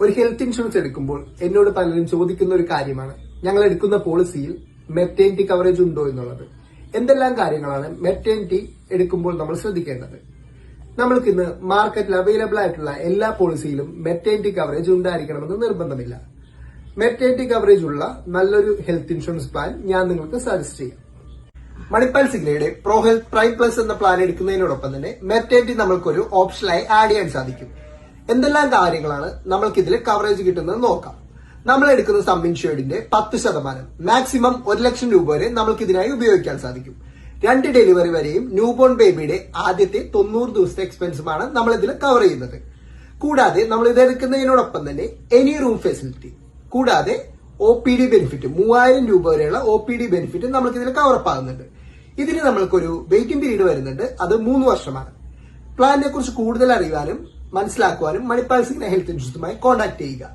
ഒരു health insurance എടുക്കുമ്പോൾ എന്നോട് പലരും ചോദിക്കുന്ന ഒരു കാര്യമാണ് ഞങ്ങൾ എടുക്കുന്ന പോളിസിയിൽ മെറ്റേണിറ്റി കവറേജ് ഉണ്ടോ എന്നുള്ളത്. എന്തെല്ലാം കാര്യങ്ങളാണ് മെറ്റേണിറ്റി എടുക്കുമ്പോൾ നമ്മൾ ശ്രദ്ധിക്കേണ്ടത്? നമ്മൾക്കിന്ന് മാർക്കറ്റിൽ അവൈലബിൾ ആയിട്ടുള്ള എല്ലാ പോളിസിയിലും മെറ്റേണിറ്റി കവറേജ് ഉണ്ടായിരിക്കണമെന്ന് നിർബന്ധമില്ല. മെറ്റേണിറ്റി കവറേജ് ഉള്ള നല്ലൊരു ഹെൽത്ത് ഇൻഷുറൻസ് പ്ലാൻ ഞാൻ നിങ്ങൾക്ക് സജസ്റ്റ് ചെയ്യാം. മണിപ്പാൽ സിഗ്നയുടെ പ്രോ ഹെൽത്ത് പ്രൈം പ്ലസ് എന്ന പ്ലാൻ എടുക്കുന്നതിനോടൊപ്പം തന്നെ മെറ്റേണിറ്റി നമ്മൾക്കൊരു ഓപ്ഷനായി ആഡ് ചെയ്യാൻ സാധിക്കും. എന്തെല്ലാം കാര്യങ്ങളാണ് നമ്മൾക്ക് ഇതിൽ കവറേജ് കിട്ടുന്നത് നോക്കാം. നമ്മൾ എടുക്കുന്ന സം ഇൻഷ്യൂർഡിന്റെ 10% മാക്സിമം 1 ലക്ഷം രൂപ വരെ നമ്മൾക്ക് ഇതിനായി ഉപയോഗിക്കാൻ സാധിക്കും. 2 ഡെലിവറി വരെയും ന്യൂബോൺ ബേബിയുടെ ആദ്യത്തെ 90 ദിവസത്തെ എക്സ്പെൻസുമാണ് നമ്മൾ ഇതിൽ കവർ ചെയ്യുന്നത്. കൂടാതെ നമ്മൾ ഇത് എടുക്കുന്നതിനോടൊപ്പം തന്നെ എനി റൂം ഫെസിലിറ്റി കൂടാതെ OPD ബെനിഫിറ്റ് 3000 രൂപ വരെയുള്ള OPD ബെനിഫിറ്റ് നമ്മൾക്ക് ഇതിൽ കവറപ്പ് ആകുന്നുണ്ട്. ഇതിന് നമ്മൾക്കൊരു വെയിറ്റിംഗ് പീരീഡ് വരുന്നുണ്ട്, അത് 3 വർഷമാണ്. പ്ലാനിനെ കുറിച്ച് കൂടുതൽ അറിയാനും മനസ്സിലാക്കുവാനും മണിപ്പാൽ സിഗ്ന ഹെൽത്ത് ഇൻഷുറൻസുമായി കോൺടാക്ട് ചെയ്യുക.